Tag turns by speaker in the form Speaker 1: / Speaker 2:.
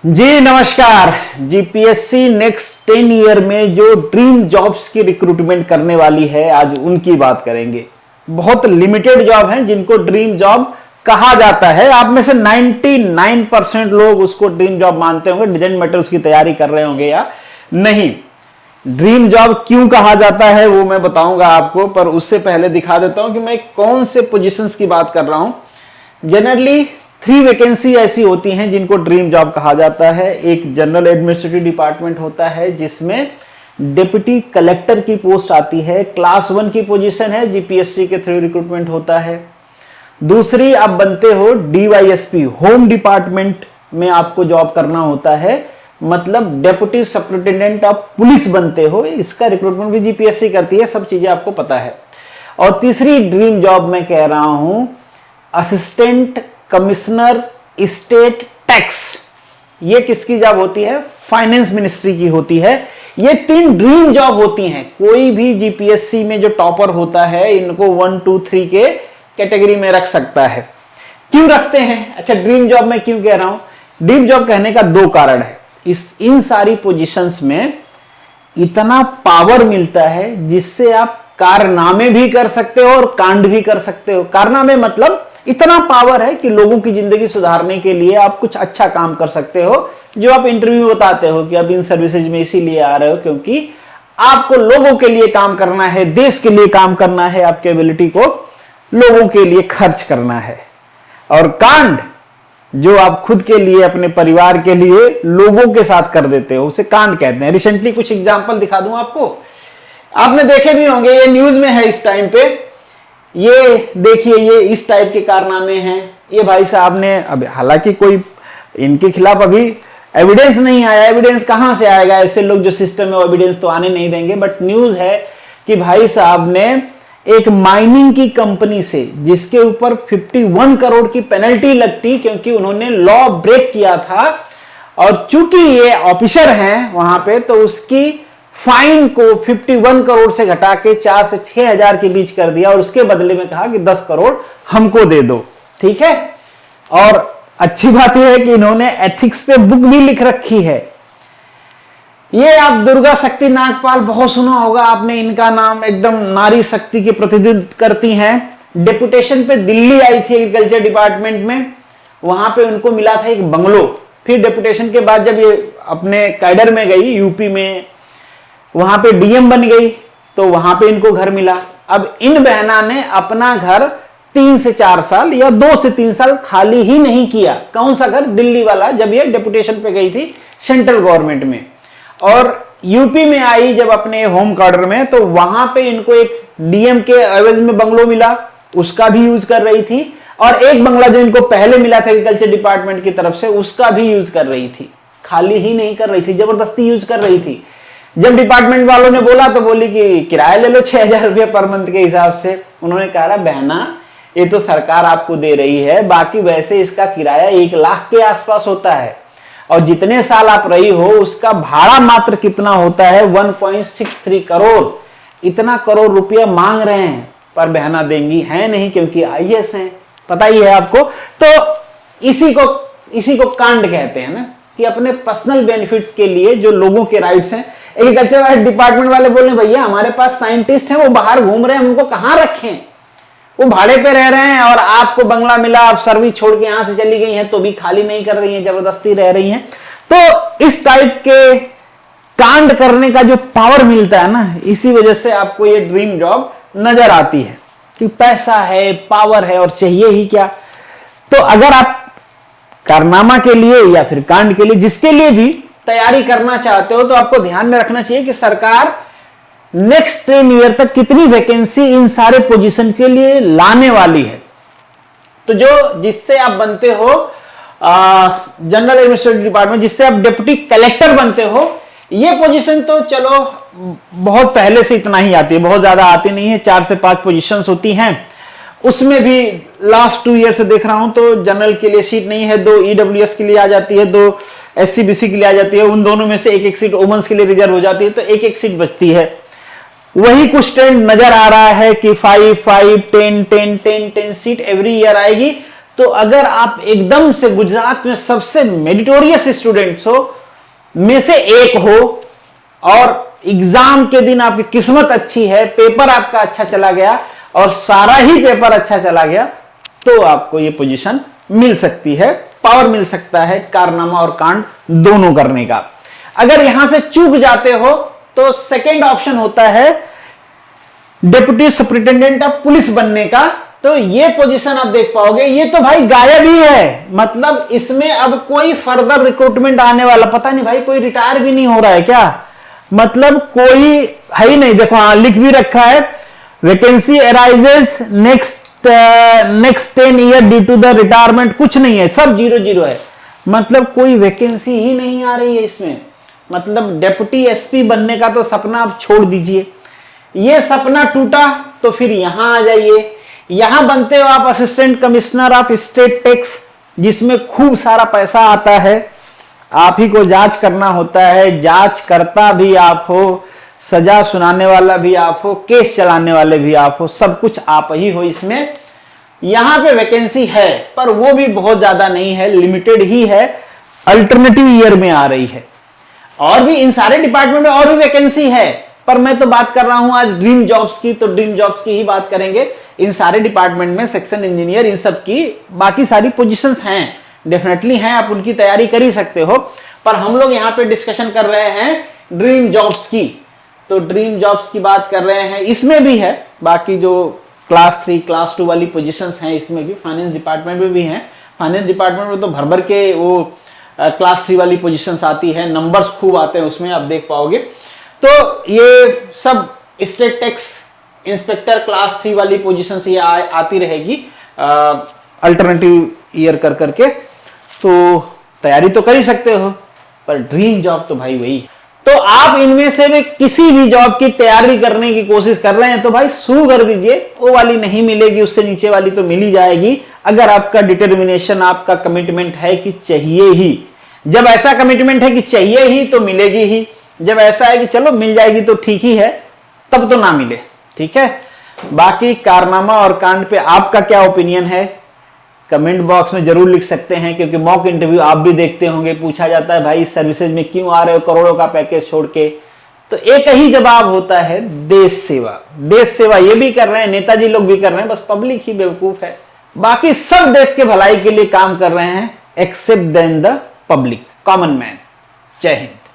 Speaker 1: जी नमस्कार। GPSC next 10 year में जो ड्रीम जॉब्स की रिक्रूटमेंट करने वाली है, आज उनकी बात करेंगे। बहुत लिमिटेड जॉब हैं जिनको ड्रीम जॉब कहा जाता है। आप में से 99% लोग उसको ड्रीम जॉब मानते होंगे, डजंट मैटर उसकी तैयारी कर रहे होंगे या नहीं। ड्रीम जॉब क्यों कहा जाता है वो मैं बताऊंगा आपको, पर उससे पहले दिखा देता हूं कि मैं कौन से पोजीशंस की बात कर रहा हूं। जनरली 3 वैकेंसी ऐसी होती हैं जिनको ड्रीम जॉब कहा जाता है। एक जनरल एडमिनिस्ट्रेटिव डिपार्टमेंट होता है जिसमें डिप्टी कलेक्टर की पोस्ट आती है, क्लास 1 की पोजीशन है, जीपीएससी के थ्रू रिक्रूटमेंट होता है। दूसरी आप बनते हो डीवाईएसपी, होम डिपार्टमेंट में आपको जॉब करना होता है, मतलब डेप्यूटी सुपरिटेंडेंट ऑफ पुलिस बनते हो। इसका रिक्रूटमेंट भी जीपीएससी करती है, सब चीजें आपको पता है। और तीसरी ड्रीम जॉब मैं कह रहा हूं असिस्टेंट कमिश्नर स्टेट टैक्स। ये किसकी जॉब होती है? फाइनेंस मिनिस्ट्री की होती है। ये 3 ड्रीम जॉब होती हैं। कोई भी जीपीएससी में जो टॉपर होता है इनको 1, 2, 3 के कैटेगरी में रख सकता है। क्यों रखते हैं? अच्छा, ड्रीम जॉब मैं क्यों कह रहा हूं? ड्रीम जॉब कहने का 2 कारण है। इन सारी पोजीशंस में इतना पावर मिलता है जिससे आप कारनामे भी कर सकते हो और कांड भी कर सकते हो। कारनामे मतलब इतना पावर है कि लोगों की जिंदगी सुधारने के लिए आप कुछ अच्छा काम कर सकते हो, जो आप इंटरव्यू में बताते हो कि आप इन सर्विसेज में इसीलिए आ रहे हो क्योंकि आपको लोगों के लिए काम करना है, देश के लिए काम करना है, आपके एबिलिटी को लोगों के लिए खर्च करना है। और कांड जो आप खुद के लिए, अपने परिवार के लिए, लोगों के साथ कर देते हो, उसे कांड कहते हैं। रिसेंटली कुछ एग्जांपल दिखा दूं आपको, आपने देखे भी होंगे, ये न्यूज में है इस टाइम पे। ये देखिए, ये इस टाइप के कारनामे हैं। ये भाई साहब ने, अब हालांकि कोई इनके खिलाफ अभी एविडेंस नहीं आया, एविडेंस कहां से आएगा? ऐसे लोग जो सिस्टम में एविडेंस तो आने नहीं देंगे। बट न्यूज है कि भाई साहब ने एक माइनिंग की कंपनी से, जिसके ऊपर 51 करोड़ की पेनल्टी लगती क्योंकि उन्होंने लॉ ब्रेक किया था, और चूंकि ये ऑफिसर हैं वहां पे, तो उसकी फाइन को 51 करोड़ से घटा के 4 से 6 हजार के बीच कर दिया, और उसके बदले में कहा कि 10 करोड़ हमको दे दो। ठीक है। और अच्छी बात यह है कि इन्होंने एथिक्स पे बुक भी लिख रखी है। ये आप दुर्गा शक्ति नागपाल बहुत सुना होगा आपने, इनका नाम एकदम नारी शक्ति के प्रतिनिधित्व करती हैं। डेपुटेशन पे दिल्ली आई थी एग्रीकल्चर डिपार्टमेंट में, वहां पे उनको मिला था एक बंगलो। फिर डेपुटेशन के बाद जब ये अपने कैडर में गई यूपी में, वहां पे डीएम बन गई, तो वहां पे इनको घर मिला। अब इन बहना ने अपना घर 3 से 4 साल या 2 से 3 साल खाली ही नहीं किया। कौन सा घर? दिल्ली वाला, जब ये डेपुटेशन पे गई थी सेंट्रल गवर्नमेंट में। और यूपी में आई जब अपने होम क्वार्टर में, तो वहां पे इनको एक डीएम के एवज में बंगलो मिला, उसका भी यूज कर रही थी। और एक बंगला जो इनको पहले मिला था एग्रीकल्चर डिपार्टमेंट की तरफ से, उसका भी यूज कर रही थी। खाली ही नहीं कर रही थी, जबरदस्ती यूज कर रही थी। जब डिपार्टमेंट वालों ने बोला तो बोली कि किराया ले लो 6,000 रुपये पर मंथ के हिसाब से। उन्होंने कहा बहना, ये तो सरकार आपको दे रही है, बाकी वैसे इसका किराया 1 लाख के आसपास होता है, और जितने साल आप रही हो उसका भाड़ा मात्र कितना होता है? 1.63 करोड़। इतना करोड़ रुपया मांग रहे हैं, पर बहना देंगी है नहीं क्योंकि आईएएस हैं, पता ही है आपको। तो इसी को कांड कहते हैं ना, कि अपने पर्सनल बेनिफिट्स के लिए जो लोगों के राइट्स हैं। एग्रीकल्चर डिपार्टमेंट वाले बोले भैया हमारे पास साइंटिस्ट हैं, वो बाहर घूम रहे हैं, उनको कहां रखें? वो भाड़े पे रह रहे हैं, और आपको बंगला मिला, आप सर्विस छोड़ के यहां से चली गई हैं तो भी खाली नहीं कर रही हैं, जबरदस्ती रह रही हैं। तो इस टाइप के कांड करने का जो पावर मिलता है ना, इसी वजह से आपको ये ड्रीम जॉब नजर आती है कि पैसा है, पावर है, और चाहिए ही क्या। तो अगर आप कारनामा के लिए या फिर कांड के लिए, जिसके लिए भी तैयारी करना चाहते हो, तो आपको ध्यान में रखना चाहिए कि सरकार नेक्स्ट 10 ईयर तक कितनी वैकेंसी इन सारे पोजीशन के लिए लाने वाली है। तो जो जिससे आप बनते हो जनरल एडमिनिस्ट्रेटिव डिपार्टमेंट, जिससे आप डिप्टी कलेक्टर बनते हो, ये पोजीशन तो चलो बहुत पहले से इतना ही आती है, बहुत ज्यादा आती नहीं है, 4 से 5 पोजीशन होती हैं। उसमें भी लास्ट 2 ईयर से देख रहा हूं तो जनरल के लिए सीट नहीं है, 2 ईडब्ल्यूएस के लिए आ जाती है, 2 एससीबीसी के लिए आ जाती है, उन दोनों में से एक सीट वुमेन्स के लिए रिजर्व हो जाती है, तो एक सीट बचती है। वही कुछ ट्रेंड नजर आ रहा है कि 5, 5, 10, 10, 10, 10 सीट एवरी ईयर आएगी। तो अगर आप एकदम से गुजरात में सबसे मेरिटोरियस स्टूडेंट्स हो में से एक हो और एग्जाम के दिन आपकी किस्मत अच्छी है, पेपर आपका अच्छा चला गया और सारा ही पेपर अच्छा चला गया, तो आपको यह पोजीशन मिल सकती है, पावर मिल सकता है कारनामा और कांड दोनों करने का। अगर यहां से चूक जाते हो तो सेकंड ऑप्शन होता है डिप्टी सुपरिटेंडेंट ऑफ पुलिस बनने का। तो ये पोजीशन आप देख पाओगे, ये तो भाई गायब ही है, मतलब इसमें अब कोई फर्दर रिक्रूटमेंट आने वाला पता नहीं भाई, कोई रिटायर भी नहीं हो रहा है क्या, मतलब कोई है ही नहीं। देखो हाँ लिख भी रखा है, vacancy arises next 10 year due to the retirement, कुछ नहीं है, सब 0-0 है, मतलब कोई वैकेंसी ही नहीं आ रही है इसमें। मतलब डेप्यूटी एसपी बनने का तो सपना आप छोड़ दीजिए, ये सपना टूटा तो फिर यहां आ जाइए। यहां बनते हो आप assistant commissioner of state tax, जिसमें खूब सारा पैसा आता है, आप ही को जांच करना होता है, जांच करता भी आप हो, सजा सुनाने वाला भी आप हो, केस चलाने वाले भी आप हो, सब कुछ आप ही हो इसमें। यहां पे वैकेंसी है पर वो भी बहुत ज्यादा नहीं है, लिमिटेड ही है, अल्टरनेटिव ईयर में आ रही है। और भी इन सारे डिपार्टमेंट में और भी वैकेंसी है, पर मैं तो बात कर रहा हूं आज ड्रीम जॉब्स की, तो ड्रीम जॉब्स की ही बात करेंगे। इन सारे डिपार्टमेंट में सेक्शन इंजीनियर इन सब की बाकी सारी पोजीशंस हैं, डेफिनेटली हैं, आप उनकी तैयारी कर ही सकते हो, पर हम लोग यहां पे डिस्कशन कर रहे हैं ड्रीम जॉब्स की। तो ड्रीम जॉब्स की बात कर रहे हैं, इसमें भी है बाकी जो क्लास 3 क्लास 2 वाली पोजीशंस हैं, इसमें भी फाइनेंस डिपार्टमेंट में भी हैं। फाइनेंस डिपार्टमेंट में तो भर भर के वो क्लास 3 वाली पोजीशंस आती है, नंबर्स खूब आते हैं उसमें, आप देख पाओगे। तो ये सब स्टेट टैक्स इंस्पेक्टर क्लास 3 वाली पोजीशन से आती रहेगी अल्टरनेटिव ईयर कर करके, तो तैयारी तो कर ही सकते हो, पर ड्रीम जॉब तो भाई वही है। तो आप इनमें से भी किसी भी जॉब की तैयारी करने की कोशिश कर रहे हैं तो भाई शुरू कर दीजिए, वो वाली नहीं मिलेगी, उससे नीचे वाली तो मिल ही जाएगी, अगर आपका डिटर्मिनेशन, आपका कमिटमेंट है कि चाहिए ही। जब ऐसा कमिटमेंट है कि चाहिए ही तो मिलेगी ही, जब ऐसा है कि चलो मिल जाएगी तो ठीक ही है, तब तो ना मिले, ठीक है। बाकी कारनामा और कांड पे आपका क्या ओपिनियन है कमेंट बॉक्स में जरूर लिख सकते हैं, क्योंकि मॉक इंटरव्यू आप भी देखते होंगे, पूछा जाता है भाई इस सर्विसेज में क्यों आ रहे हो करोड़ों का पैकेज छोड़ के, तो एक ही जवाब होता है देश सेवा। देश सेवा ये भी कर रहे हैं, नेताजी लोग भी कर रहे हैं, बस पब्लिक ही बेवकूफ है, बाकी सब देश के भलाई के लिए काम कर रहे हैं except then the public, common man. जय हिंद।